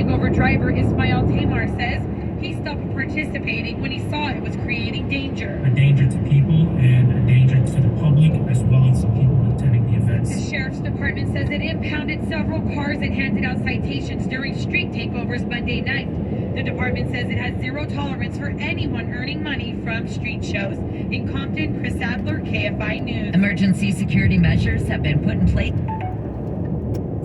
takeover driver Ismail Tamar says he stopped participating when he saw it was creating danger. A danger to people and a danger to the public as well as the people attending the events. The sheriff's department says it impounded several cars and handed out citations during street takeovers Monday night. The department says it has zero tolerance for anyone earning money from street shows. In Compton, Chris Adler, KFI News. Emergency security measures have been put in place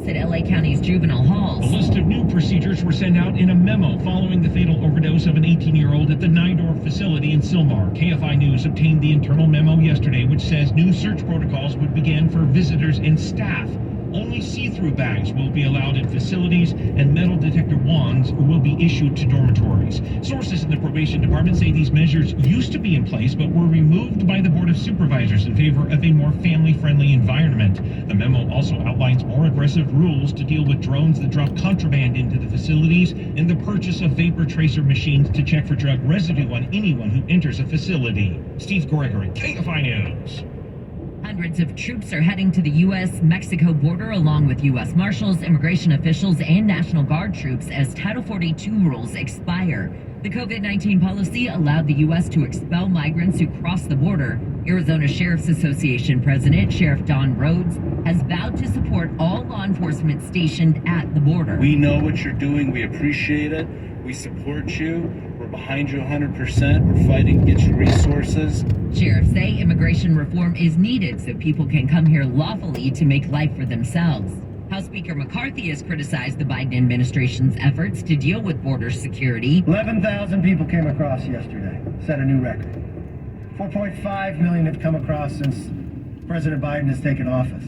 at LA County's juvenile halls. A list of new procedures were sent out in a memo following the fatal overdose of an 18-year-old at the Nydorf facility in Sylmar. KFI News obtained the internal memo yesterday, which says new search protocols would begin for visitors and staff. Only see-through bags will be allowed in facilities, and metal detector wands will be issued to dormitories. Sources in the probation department say these measures used to be in place but were removed by the Board of Supervisors in favor of a more family-friendly environment. The memo also outlines more aggressive rules to deal with drones that drop contraband into the facilities and the purchase of vapor tracer machines to check for drug residue on anyone who enters a facility. Steve Gregory, KFI News. Hundreds of troops are heading to the U.S.-Mexico border along with U.S. Marshals, immigration officials, and National Guard troops as Title 42 rules expire. The COVID-19 policy allowed the U.S. to expel migrants who cross the border. Arizona Sheriff's Association President Sheriff Don Rhodes has vowed to support all law enforcement stationed at the border. We know what you're doing. We appreciate it. We support you. We're behind you 100%. We're fighting to get you resources. Sheriffs say immigration reform is needed so people can come here lawfully to make life for themselves. House Speaker McCarthy has criticized the Biden administration's efforts to deal with border security. 11,000 people came across yesterday, set a new record. 4.5 million have come across since President Biden has taken office.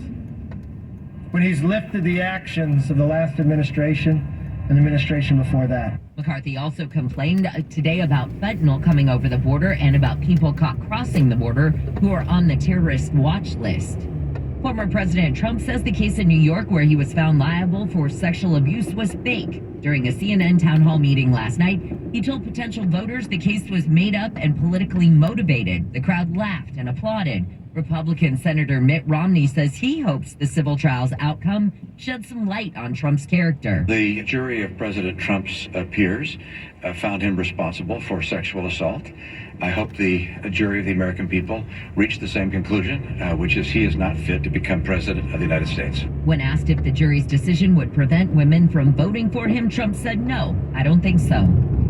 When he's lifted the actions of the last administration and the administration before that. McCarthy also complained today about fentanyl coming over the border and about people caught crossing the border who are on the terrorist watch list. Former President Trump says the case in New York where he was found liable for sexual abuse was fake. During a CNN town hall meeting last night, he told potential voters the case was made up and politically motivated. The crowd laughed and applauded. Republican Senator Mitt Romney says he hopes the civil trial's outcome sheds some light on Trump's character. The jury of President Trump's peers found him responsible for sexual assault. I hope the jury of the American people reached the same conclusion, which is he is not fit to become president of the United States. When asked if the jury's decision would prevent women from voting for him, Trump said, "No, I don't think so."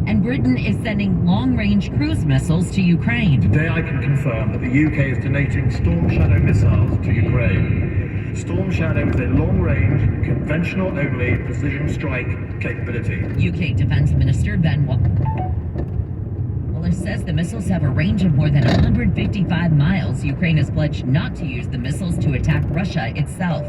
And Britain is sending long-range cruise missiles to Ukraine. Today I can confirm that the UK is donating Storm Shadow missiles to Ukraine. Storm Shadow is a long-range, conventional-only precision strike capability. UK Defense Minister Ben Wallace says the missiles have a range of more than 155 miles. Ukraine has pledged not to use the missiles to attack Russia itself.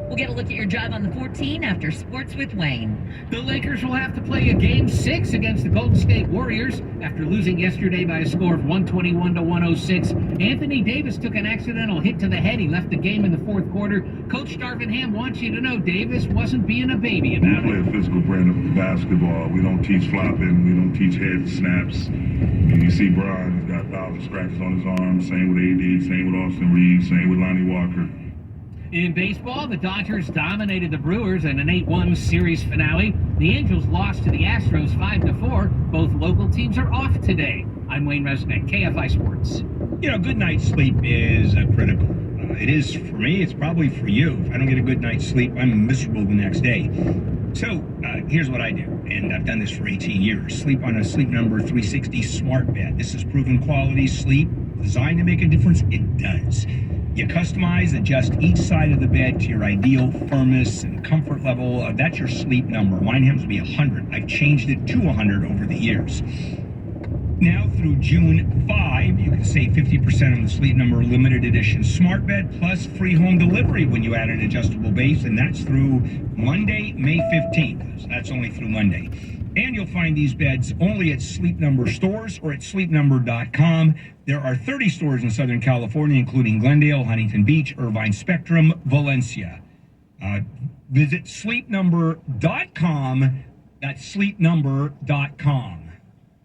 We'll get a look at your drive on the 14 after Sports with Wayne. The Lakers will have to play a Game 6 against the Golden State Warriors after losing yesterday by a score of 121 to 106. Anthony Davis took an accidental hit to the head. He left the game in the fourth quarter. Coach Darvin Ham wants you to know Davis wasn't being a baby about it. We play a physical brand of basketball. We don't teach flopping. We don't teach head snaps. And you see Brian, he's got 1,000 scratches on his arm. Same with AD, same with Austin Reeves, same with Lonnie Walker. In baseball, the Dodgers dominated the Brewers in an 8-1 series finale. The Angels lost to the Astros 5-4. Both local teams are off today. I'm Wayne Resnick, KFI Sports. You know, good night's sleep is critical. It is for me. It's probably for you. If I don't get a good night's sleep, I'm miserable the next day. So here's what I do, and I've done this for 18 years. Sleep on a Sleep Number 360 smart bed. This is proven quality sleep, designed to make a difference. It does. You customize, adjust each side of the bed to your ideal firmness and comfort level. That's your sleep number. Mine happens to be 100. I've changed it to 100 over the years. Now through June 5, you can save 50% on the Sleep Number limited edition smart bed plus free home delivery when you add an adjustable base, and that's through Monday, May 15th. So that's only through Monday. And you'll find these beds only at Sleep Number stores or at sleepnumber.com. There are 30 stores in Southern California, including Glendale, Huntington Beach, Irvine Spectrum, Valencia. Visit sleepnumber.com. That's sleepnumber.com.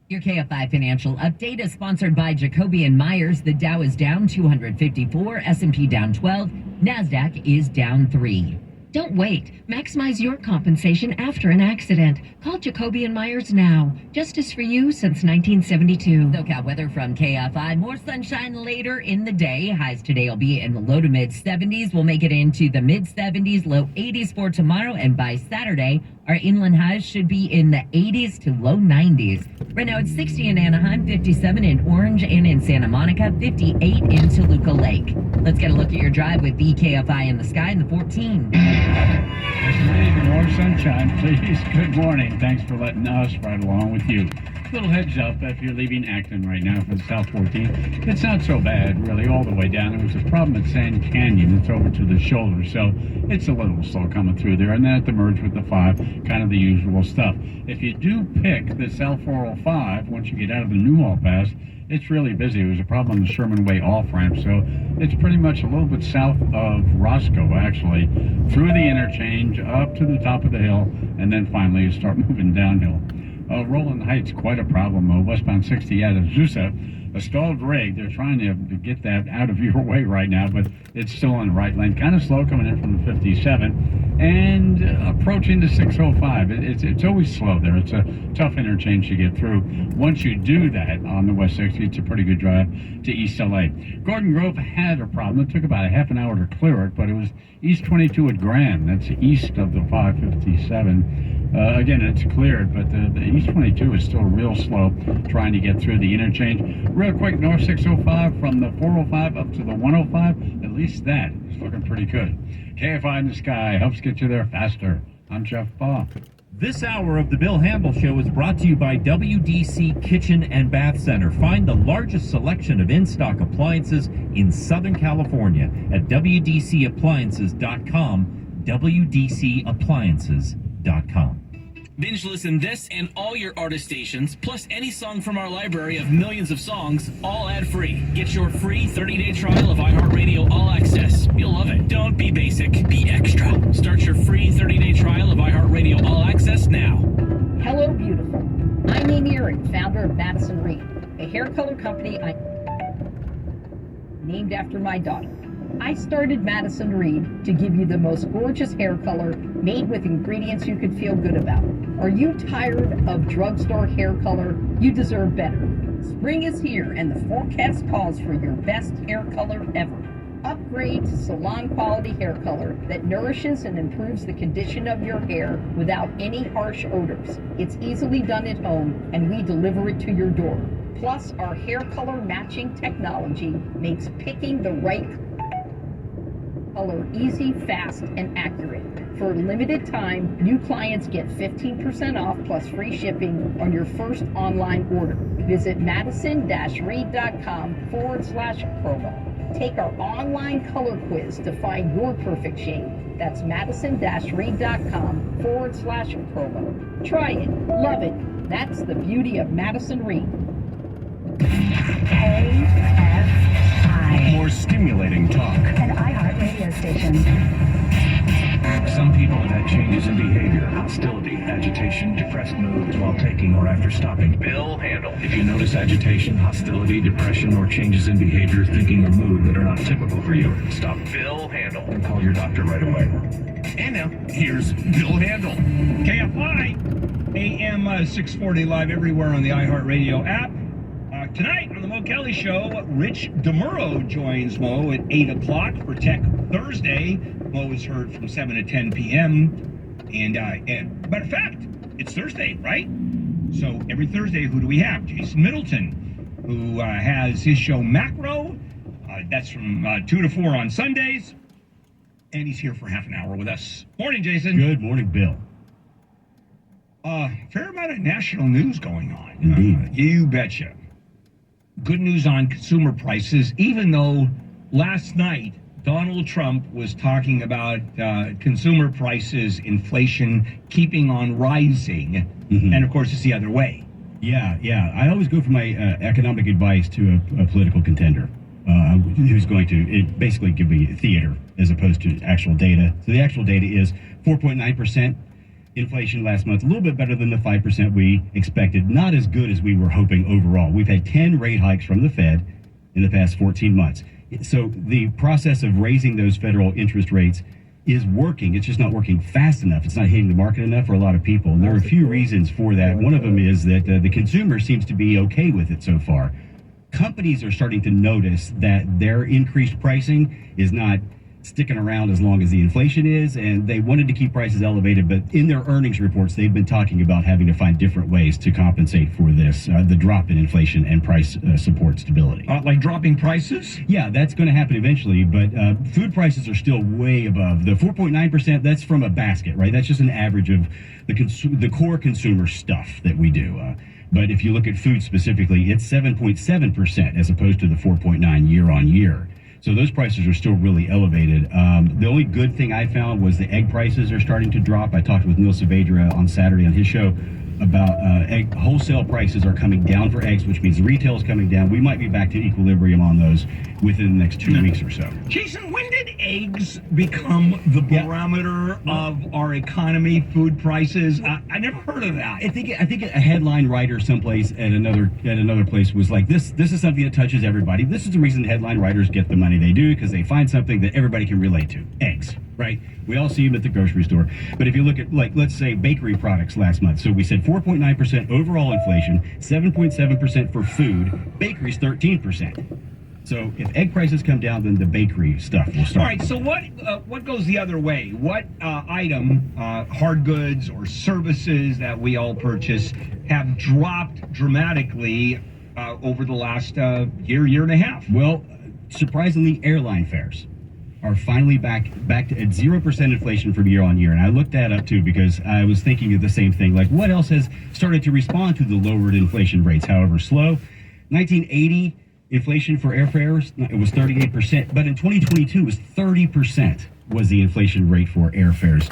Your KFI Financial Update is sponsored by Jacoby and Myers. The Dow is down 254, S&P down 12, NASDAQ is down 3. Don't wait. Maximize your compensation after an accident. Call Jacoby and Myers now. Justice for you since 1972. SoCal weather from KFI. More sunshine later in the day. Highs today will be in the low to mid 70s. We'll make it into the mid 70s, low 80s for tomorrow. And by Saturday, our inland highs should be in the 80s to low 90s. Right now it's 60 in Anaheim, 57 in Orange and in Santa Monica, 58 in Toluca Lake. Let's get a look at your drive with BKFI in the sky in the 14. Yesterday, more sunshine, please. Good morning. Thanks for letting us ride along with you. Little heads up if you're leaving Acton right now for the South 14. It's not so bad, really, all the way down. There was a problem at Sand Canyon. It's over to the shoulder, so it's a little slow coming through there. And then at the merge with the 5, kind of the usual stuff. If you do pick the South 405, once you get out of the Newhall Pass, it's really busy. There's a problem on the Sherman Way off-ramp, so it's pretty much a little bit south of Roscoe, actually, through the interchange, up to the top of the hill, and then finally you start moving downhill. Roland Heights, quite a problem. Westbound 60 out of Azusa, a stalled rig. They're trying to get that out of your way right now, but it's still on the right lane. Kind of slow coming in from the 57 and approaching the 605. It's always slow there. It's a tough interchange to get through. Once you do that on the West 60, it's a pretty good drive to East LA. Gordon Grove had a problem. It took about a half an hour to clear it, but it was East 22 at Grand. That's east of the 557. Again, it's cleared, but the East 22 is still real slow trying to get through the interchange. Real quick, North 605 from the 405 up to the 105, at least that is looking pretty good. KFI in the sky helps get you there faster. I'm Jeff Baugh. This hour of the Bill Handel Show is brought to you by WDC Kitchen and Bath Center. Find the largest selection of in-stock appliances in Southern California at WDCappliances.com, WDCappliances.com. Binge listen this and all your artist stations, plus any song from our library of millions of songs, all ad-free. Get your free 30-day trial of iHeartRadio All Access. You'll love it. Don't be basic, be extra. Start your free 30-day trial of iHeartRadio All Access now. Hello, beautiful. I'm Amy Erin, founder of Madison Reed, a hair color company named after my daughter. I started Madison Reed to give you the most gorgeous hair color made with ingredients you could feel good about. Are you tired of drugstore hair color? You deserve better. Spring is here and the forecast calls for your best hair color ever. Upgrade to salon quality hair color that nourishes and improves the condition of your hair without any harsh odors. It's easily done at home and we deliver it to your door. Plus, our hair color matching technology makes picking the right color easy, fast, and accurate. For a limited time, new clients get 15% off plus free shipping on your first online order. Visit madison-reed.com/promo. Take our online color quiz to find your perfect shade. That's madison-reed.com/promo. Try it, love it. That's the beauty of Madison Reed. More stimulating talk. An iHeart radio station. Some people have had changes in behavior, hostility, agitation, depressed moods while taking or after stopping. Bill Handel. If you notice agitation, hostility, depression, or changes in behavior, thinking, or mood that are not typical for you, stop Bill Handel and call your doctor right away. And now, here's Bill Handel. KFI, AM 640 live everywhere on the iHeartRadio app. Tonight on the Mo Kelly Show, Rich DeMuro joins Mo at 8 o'clock for Tech Thursday. Mo is heard from 7 to 10 p.m. And matter of fact, it's Thursday, right? So every Thursday, who do we have? Jason Middleton, who has his show Macro. That's from 2 to 4 on Sundays. And he's here for half an hour with us. Morning, Jason. Good morning, Bill. Fair amount of national news going on. Indeed. You betcha. Good news on consumer prices, even though last night Donald Trump was talking about consumer prices, inflation keeping on rising. Mm-hmm. And of course, it's the other way. Yeah. I always go for my economic advice to a political contender who's going to basically give me theater as opposed to actual data. So the actual data is 4.9%. Inflation last month, a little bit better than the 5% we expected. Not as good as we were hoping overall. We've had 10 rate hikes from the Fed in the past 14 months. So the process of raising those federal interest rates is working. It's just not working fast enough. It's not hitting the market enough for a lot of people. And there are a few reasons for that. One of them is that the consumer seems to be okay with it so far. Companies are starting to notice that their increased pricing is not sticking around as long as the inflation is, and they wanted to keep prices elevated, but in their earnings reports, they've been talking about having to find different ways to compensate for this, the drop in inflation and price support stability. Like dropping prices? Yeah, that's going to happen eventually, but food prices are still way above. The 4.9%, that's from a basket, right? That's just an average of the core consumer stuff that we do. But if you look at food specifically, it's 7.7% as opposed to the 4.9 year on year. So those prices are still really elevated. The only good thing I found was the egg prices are starting to drop. I talked with Neil Saavedra on Saturday on his show about egg wholesale prices are coming down for eggs, which means retail is coming down. We might be back to equilibrium on those within the next 2 weeks or so. Jason, when did eggs become the barometer of our economy, food prices? I never heard of that. I think a headline writer someplace at another place was like, this is something that touches everybody. This is the reason headline writers get the money they do, because they find something that everybody can relate to. Eggs, right? We all see them at the grocery store. But if you look at, like, let's say bakery products last month. So we said 4.9% overall inflation, 7.7% for food, bakeries 13%. So if egg prices come down, then the bakery stuff will start. All right, so what goes the other way? What item, hard goods or services that we all purchase have dropped dramatically over the last year and a half? Well, surprisingly, airline fares are finally back at 0% inflation from year on year. And I looked that up too, because I was thinking of the same thing. Like, what else has started to respond to the lowered inflation rates, however slow? 1980, inflation for airfares, it was 38%, but in 2022 it was 30% was the inflation rate for airfares.